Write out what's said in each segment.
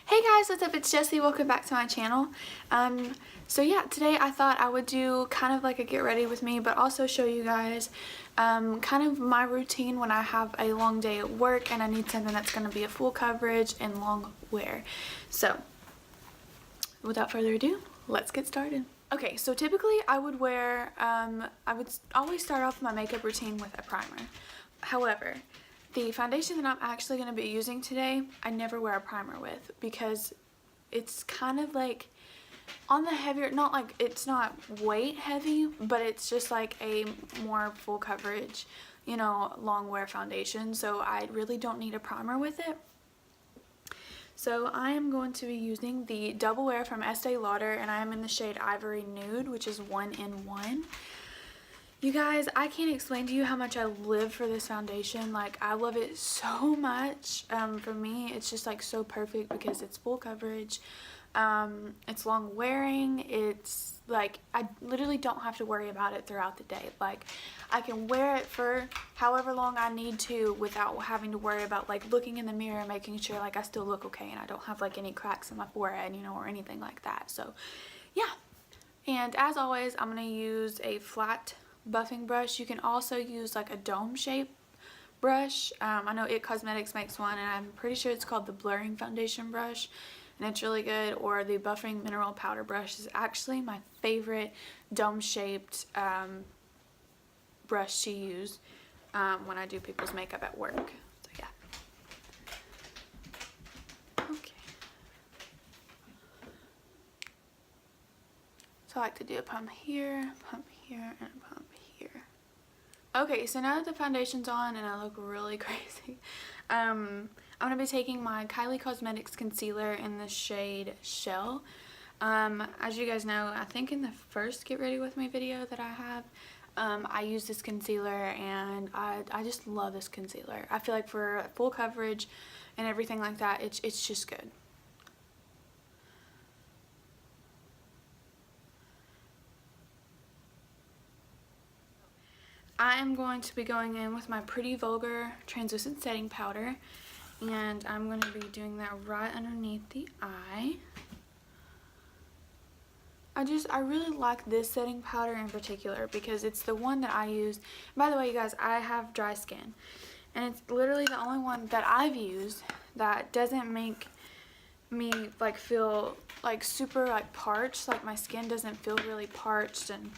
Hey guys, what's up? It's Jessie. Welcome back to my channel. So yeah, today I thought I would do kind of like a get ready with me, but also show you guys kind of my routine when I have a long day at work and I need something that's going to be a full coverage and long wear. So without further ado, let's get started. Okay, so typically I would wear, I would always start off my makeup routine with a primer. However, the foundation that I'm actually going to be using today, I never wear a primer with because it's kind of like on the heavier, not like it's not weight heavy, but it's just like a more full coverage, you know, long wear foundation. So I really don't need a primer with it. So I am going to be using the Double Wear from Estee Lauder, and I am in the shade Ivory Nude, which is 1-in-1. You guys, I can't explain to you how much I live for this foundation. Like, I love it so much. For me, it's just like so perfect because it's full coverage. It's long wearing. It's like, I literally don't have to worry about it throughout the day. Like, I can wear it for however long I need to without having to worry about like looking in the mirror and making sure like I still look okay and I don't have like any cracks in my forehead, you know, or anything like that. So yeah. And as always, I'm going to use a flat buffing brush. You can also use like a dome shape brush. I know IT Cosmetics makes one, and I'm pretty sure it's called the blurring foundation brush, and it's really good. Or the buffing mineral powder brush is actually my favorite dome shaped brush to use when I do people's makeup at work. So yeah. Okay. So I like to do a pump here, and a pump here. Okay, so now that the foundation's on and I look really crazy, I'm going to be taking my Kylie Cosmetics concealer in the shade Shell. As you guys know, I think in the first Get Ready With Me video that I have, I use this concealer, and I just love this concealer. I feel like for full coverage and everything like that, it's just good. I am going to be going in with my Pretty Vulgar translucent setting powder, and I'm going to be doing that right underneath the eye. I really like this setting powder in particular because it's the one that I use. By the way, you guys, I have dry skin, and it's literally the only one that I've used that doesn't make me like feel like super like parched. Like my skin doesn't feel really parched and,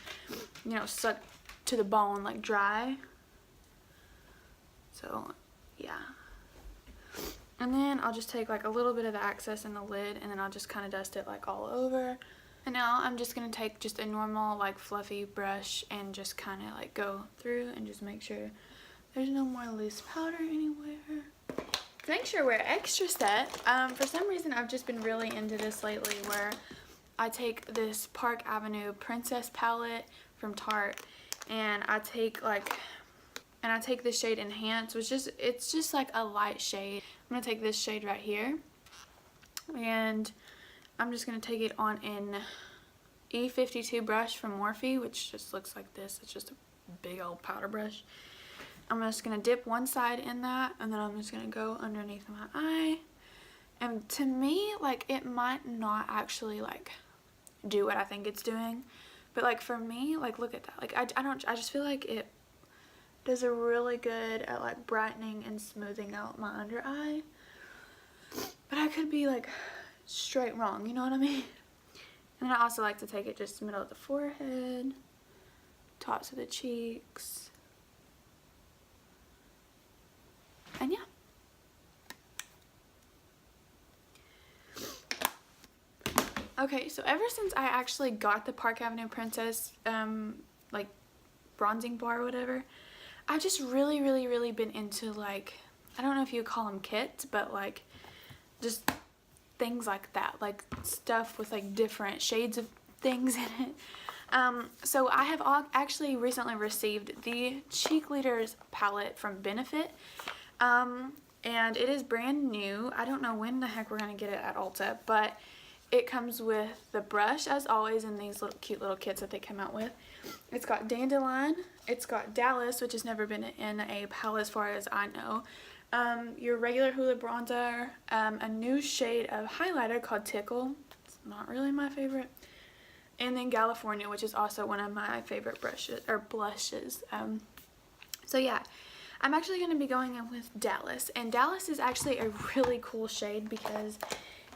you know, sucked to the bone, like dry. So yeah, and then I'll just take like a little bit of the excess in the lid, and then I'll just kind of dust it like all over. And now I'm just gonna take just a normal like fluffy brush and just kind of like go through and just make sure there's no more loose powder anywhere. To make sure we're extra set, for some reason I've just been really into this lately, where I take this Park Avenue Princess palette from Tarte, and I take the shade Enhance, which is, it's just like a light shade. I'm gonna take this shade right here, and I'm just gonna take it on an E52 brush from Morphe, which just looks like this. It's just a big old powder brush. I'm just gonna dip one side in that, and then I'm just gonna go underneath my eye. And to me, like, it might not actually like do what I think it's doing, but like for me, like, look at that. Like, I just feel like it does a really good at like brightening and smoothing out my under eye. But I could be like straight wrong, you know what I mean? And then I also like to take it just middle of the forehead, tops of the cheeks, and yeah. Okay, so ever since I actually got the Park Avenue Princess like bronzing bar or whatever, I've just really been into, like, I don't know if you call them kits, but like just things like that, like stuff with like different shades of things in it. So I have actually recently received the Cheek Leaders palette from Benefit, and it is brand new. I don't know when the heck we're gonna get it at Ulta, but it comes with the brush, as always, in these little cute little kits that they come out with. It's got Dandelion, it's got Dallas, which has never been in a palette as far as I know. your regular Hoola bronzer, a new shade of highlighter called Tickle. It's not really my favorite. And then California, which is also one of my favorite brushes or blushes. So yeah, I'm actually going to be going in with Dallas. And Dallas is actually a really cool shade because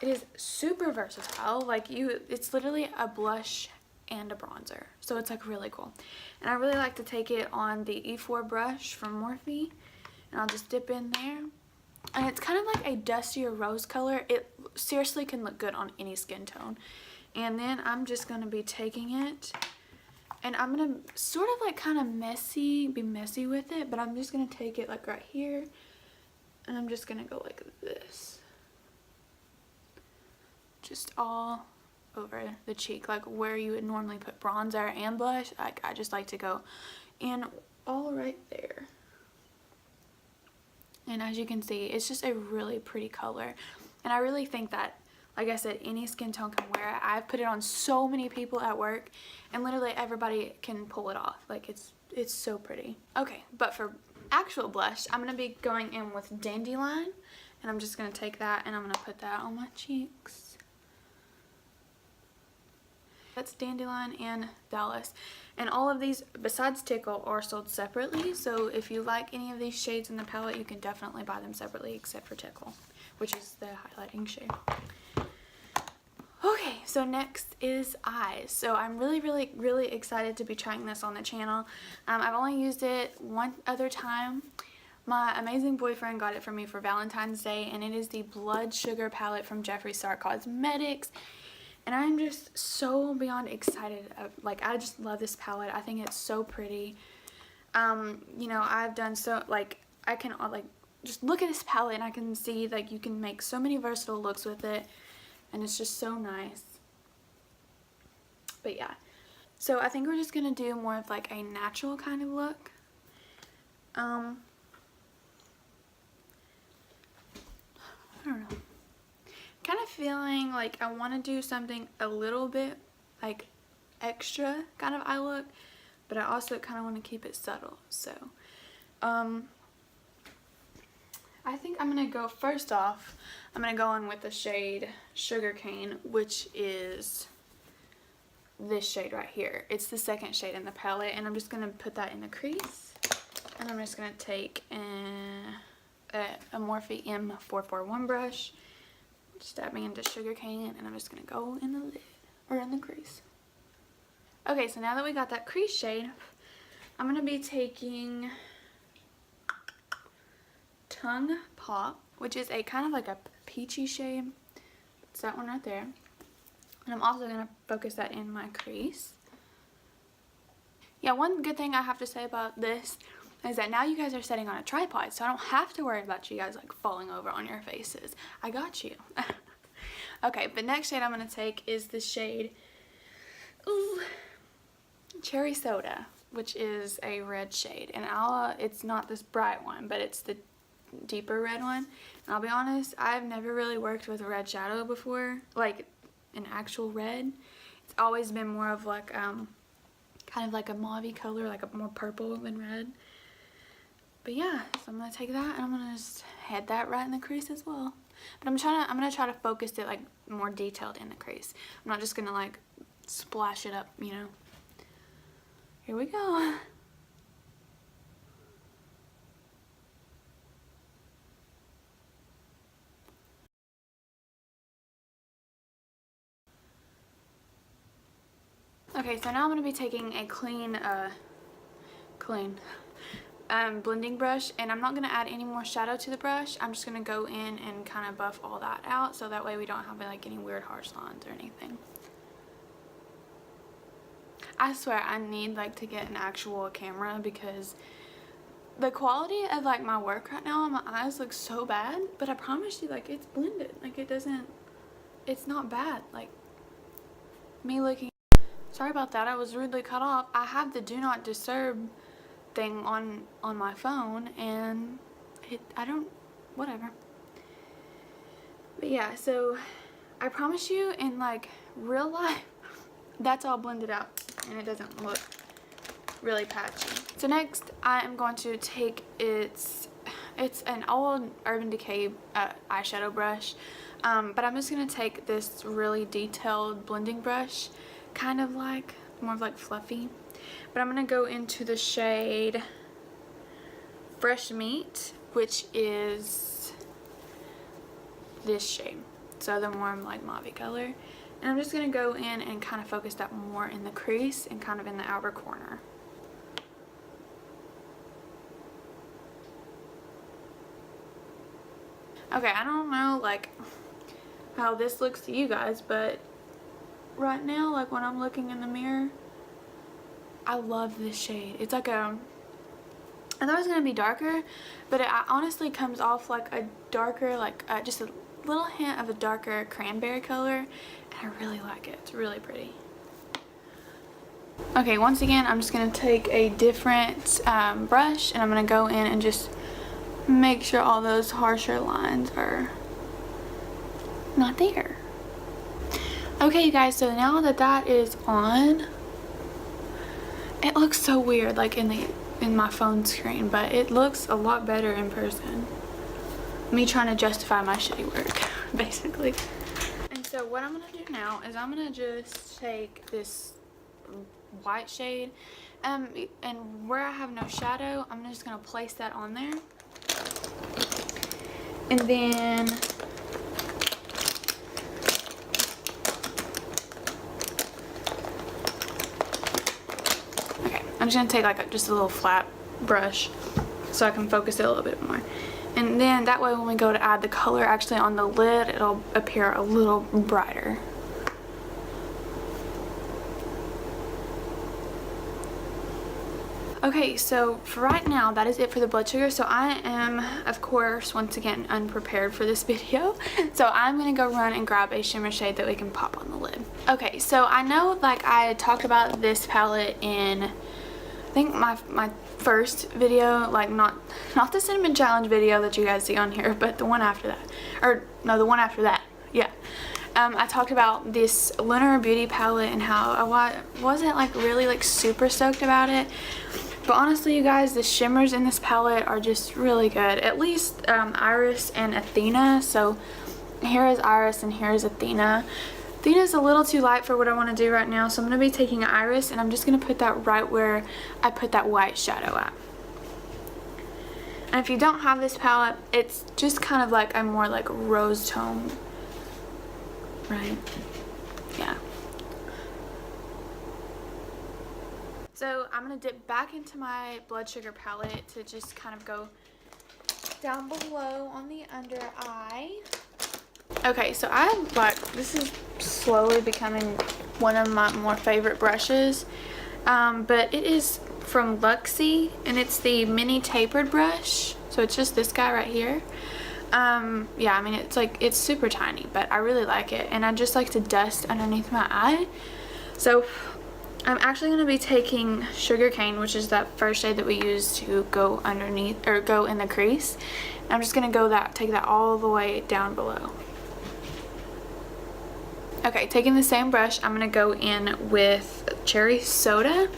it is super versatile. Like it's literally a blush and a bronzer. So it's like really cool. And I really like to take it on the E4 brush from Morphe. And I'll just dip in there. And it's kind of like a dustier rose color. It seriously can look good on any skin tone. And then I'm just going to be taking it. And I'm going to sort of like kind of be messy with it. But I'm just going to take it like right here. And I'm just going to go like this. Just all over the cheek. Like where you would normally put bronzer and blush. Like I just like to go in all right there. And as you can see, it's just a really pretty color. And I really think that, like I said, any skin tone can wear it. I've put it on so many people at work, and literally everybody can pull it off. Like it's so pretty. Okay, but for actual blush, I'm going to be going in with Dandelion. And I'm just going to take that and I'm going to put that on my cheeks. That's Dandelion and Dallas. And all of these, besides Tickle, are sold separately. So if you like any of these shades in the palette, you can definitely buy them separately, except for Tickle, which is the highlighting shade. Okay, so next is eyes. So I'm really excited to be trying this on the channel. I've only used it one other time. My amazing boyfriend got it for me for Valentine's Day, and it is the Blood Sugar palette from Jeffree Star Cosmetics. And I'm just so beyond excited. Like, I just love this palette. I think it's so pretty. You know, I've done so, like, I can, like, just look at this palette and I can see, like, you can make so many versatile looks with it. And it's just so nice. But yeah. So I think we're just going to do more of, like, a natural kind of look. I don't know. Kind of feeling like I want to do something a little bit like extra kind of eye look, but I also kind of want to keep it subtle. So I think I'm gonna go, first off, I'm gonna go in with the shade Sugarcane, which is this shade right here. It's the second shade in the palette, and I'm just gonna put that in the crease, and I'm just gonna take a Morphe M441 brush, just dabbing into Sugarcane, and I'm just gonna go in the lid, or in the crease. Okay, so now that we got that crease shade, I'm gonna be taking Tongue Pop, which is a kind of like a peachy shade. It's that one right there. And I'm also gonna focus that in my crease. Yeah, one good thing I have to say about this is that now you guys are sitting on a tripod, so I don't have to worry about you guys like falling over on your faces. I got you. Okay, the next shade I'm going to take is the shade Cherry Soda, which is a red shade. And it's not this bright one, but it's the deeper red one. And I'll be honest, I've never really worked with red shadow before, like an actual red. It's always been more of like kind of like a mauve color, like a more purple than red. But yeah, so I'm gonna take that and I'm gonna just head that right in the crease as well. But I'm gonna try to focus it like more detailed in the crease. I'm not just gonna like splash it up, you know. Here we go. Okay, so now I'm gonna be taking a clean blending brush, and I'm not going to add any more shadow to the brush. I'm just going to go in and kind of buff all that out, so that way we don't have like any weird harsh lines or anything. I swear I need like to get an actual camera, because the quality of like my work right now on my eyes looks so bad, but I promise you, like, it's blended. Like, it's not bad. Like, me looking, sorry about that, I was rudely cut off. I have the do not disturb thing on my phone, and whatever. But yeah, so I promise you, in like real life, that's all blended out and it doesn't look really patchy. So next I am going to take, it's it's an old Urban Decay eyeshadow brush, but I'm just going to take this really detailed blending brush, kind of like, more of like fluffy, but I'm going to go into the shade Fresh Meat, which is this shade, so the warm like mauve color, and I'm just going to go in and kind of focus that more in the crease and kind of in the outer corner. Okay, I don't know like how this looks to you guys, but right now, like when I'm looking in the mirror, I love this shade. It's like I thought it was gonna be darker, but it honestly comes off like a darker, like just a little hint of a darker cranberry color, and I really like it. It's really pretty. Okay, once again, I'm just gonna take a different brush, and I'm gonna go in and just make sure all those harsher lines are not there. Okay, you guys, so now that that is on, it looks so weird like in my phone screen, but it looks a lot better in person. Me trying to justify my shitty work, basically. And so what I'm gonna do now is I'm gonna just take this white shade, and where I have no shadow, I'm just gonna place that on there. And then okay, I'm just gonna take like just a little flat brush so I can focus it a little bit more. And then that way when we go to add the color actually on the lid, it'll appear a little brighter. Okay, so for right now, that is it for the blood sugar. So I am, of course, once again, unprepared for this video. So I'm going to go run and grab a shimmer shade that we can pop on the lid. Okay, so I know like I talked about this palette in, I think my first video, like not the cinnamon challenge video that you guys see on here, but the one after that. Or no, the one after that. Yeah. I talked about this Lunar Beauty palette and how I wasn't like really like super stoked about it. But honestly, you guys, the shimmers in this palette are just really good. At least Iris and Athena. So here is Iris and here is Athena. Athena's a little too light for what I want to do right now. So I'm going to be taking Iris and I'm just going to put that right where I put that white shadow at. And if you don't have this palette, it's just kind of like a more like rose tone. Right? Yeah. So I'm going to dip back into my blood sugar palette to just kind of go down below on the under eye. Okay, so this is slowly becoming one of my more favorite brushes. But it is from Luxie, and it's the mini tapered brush. So it's just this guy right here. Yeah, I mean, it's super tiny, but I really like it. And I just like to dust underneath my eye. So I'm actually going to be taking Sugarcane, which is that first shade that we used to go underneath, or go in the crease. And I'm just going to take that all the way down below. Okay, taking the same brush, I'm going to go in with Cherry Soda,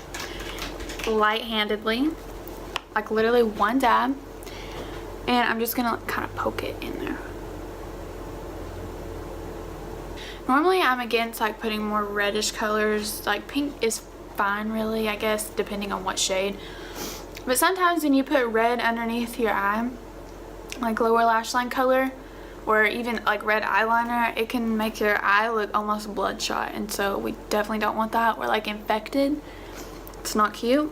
light-handedly, like literally one dab. And I'm just going to kind of poke it in there. Normally I'm against like putting more reddish colors, like pink is fine really, I guess, depending on what shade. But sometimes when you put red underneath your eye, like lower lash line color, or even like red eyeliner, it can make your eye look almost bloodshot, and so we definitely don't want that, or like infected. It's not cute.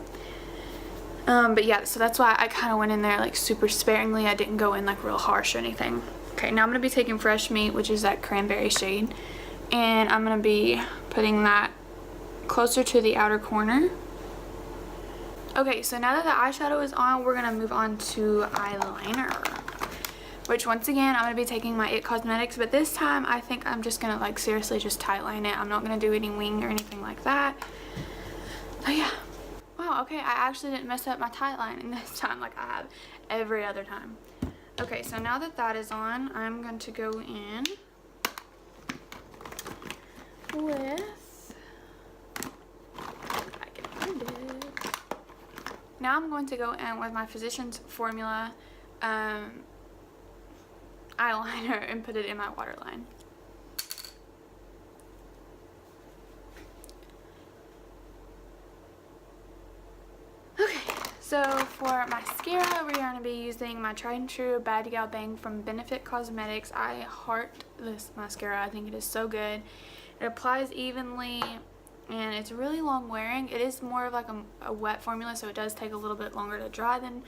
But yeah, so that's why I kind of went in there like super sparingly. I didn't go in like real harsh or anything. Okay, now I'm going to be taking Fresh Meat, which is that cranberry shade, and I'm going to be putting that closer to the outer corner. Okay, so now that the eyeshadow is on, we're going to move on to eyeliner, which once again, I'm going to be taking my IT Cosmetics, but this time I think I'm just going to like seriously just tightline it. I'm not going to do any wing or anything like that. So yeah. Wow, okay, I actually didn't mess up my tightlining this time like I have every other time. Okay, so now that that is on, I'm going to go in with, I can find it. Now I'm going to go in with my Physicians Formula eyeliner and put it in my waterline. Okay, so for mascara, we're going to be using my tried and true Bad Gal Bang from Benefit Cosmetics. I heart this mascara. I think it is so good. It applies evenly and it's really long wearing. It is more of like a wet formula, so it does take a little bit longer to dry than,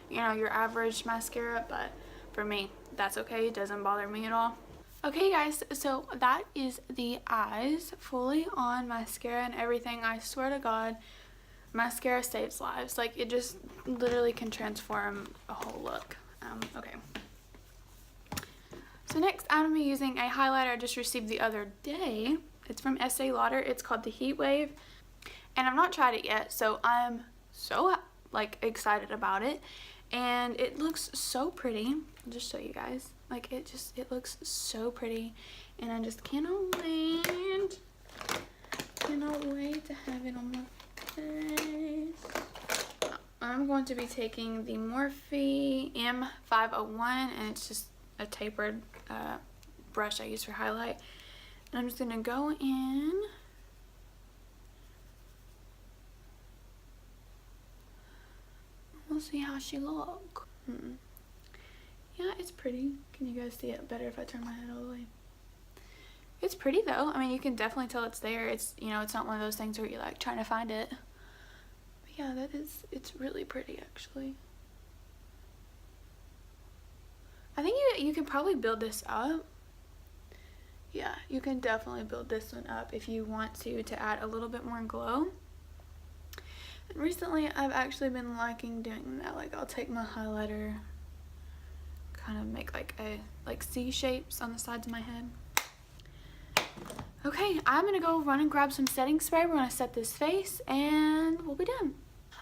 you know, your average mascara, but for me, that's okay. It doesn't bother me at all. Okay guys, so that is the eyes fully on mascara and everything. I swear to God, mascara saves lives. Like, it just literally can transform a whole look. Okay. So next, I'm going to be using a highlighter I just received the other day. It's from Estee Lauder. It's called the Heat Wave. And I've not tried it yet, so I'm so, like, excited about it. And it looks so pretty. I'll just show you guys. Like, it looks so pretty. And I just cannot wait. Cannot wait to have it on my face. I'm going to be taking the Morphe M501, and it's just a tapered brush I use for highlight. And I'm just going to go in. We'll see how she look. Yeah, it's pretty. Can you guys see it better if I turn my head all the way? It's pretty though. I mean, you can definitely tell it's there. It's, you know, it's not one of those things where you're like trying to find it. But yeah, it's really pretty actually. I think you can probably build this up. Yeah, you can definitely build this one up if you want to add a little bit more glow. And recently, I've actually been liking doing that. Like, I'll take my highlighter, kind of make like C shapes on the sides of my head. Okay, I'm gonna go run and grab some setting spray. We're gonna set this face and we'll be done.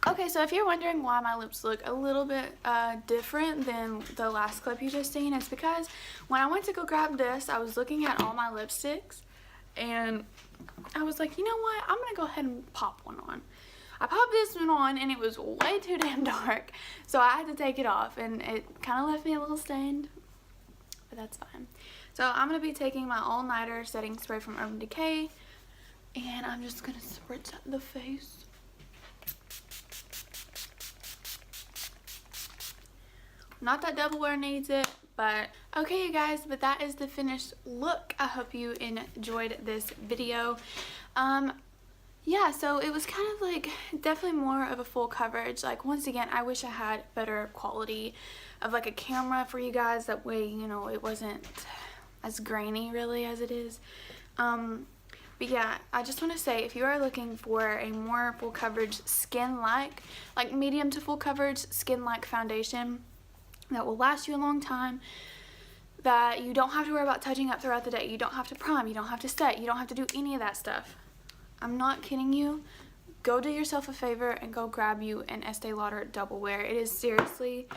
Okay, so if you're wondering why my lips look a little bit different than the last clip you just seen, it's because when I went to go grab this, I was looking at all my lipsticks and I was like, you know what, I'm gonna go ahead and pop one on. I popped this one on and it was way too damn dark, so I had to take it off and it kind of left me a little stained, but that's fine. So I'm going to be taking my All Nighter setting spray from Urban Decay, and I'm just going to spritz the face. Not that Double Wear needs it, but okay you guys, but that is the finished look. I hope you enjoyed this video. Yeah, so it was kind of like definitely more of a full coverage. Like, once again, I wish I had better quality of like a camera for you guys. That way, you know, it wasn't as grainy really as it is. But yeah, I just want to say, if you are looking for a more full coverage skin-like, like medium to full coverage skin-like foundation that will last you a long time, that you don't have to worry about touching up throughout the day, you don't have to prime, you don't have to set, you don't have to do any of that stuff. I'm not kidding you. Go do yourself a favor and go grab you an Estee Lauder Double Wear. It is seriously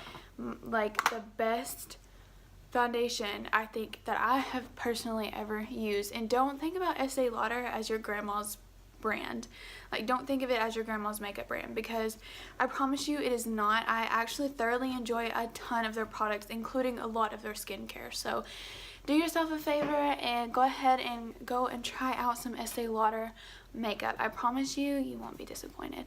like the best foundation I think that I have personally ever used. And don't think about Estee Lauder as your grandma's brand. Like, don't think of it as your grandma's makeup brand, because I promise you it is not. I actually thoroughly enjoy a ton of their products, including a lot of their skincare. So do yourself a favor and go ahead and go and try out some Estee Lauder makeup. I promise you, you won't be disappointed.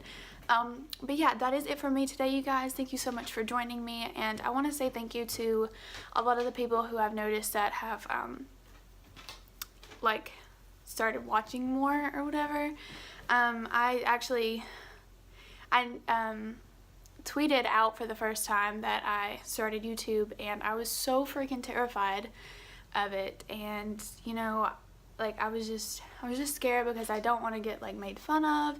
But yeah, that is it for me today, you guys. Thank you so much for joining me, and I want to say thank you to a lot of the people who I've noticed that have like started watching more or whatever. I tweeted out for the first time that I started YouTube, and I was so freaking terrified of it. And you know, like, I was just scared because I don't want to get like made fun of,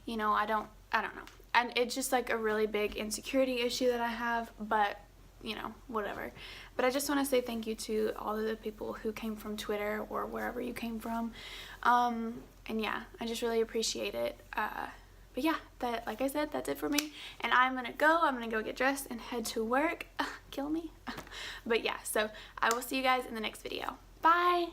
you know. I don't know, and it's just like a really big insecurity issue that I have, but you know, whatever. But I just want to say thank you to all of the people who came from Twitter or wherever you came from, and yeah, I just really appreciate it. But yeah, like I said, that's it for me, and I'm gonna go get dressed and head to work. Kill me. But yeah, so I will see you guys in the next video. Bye.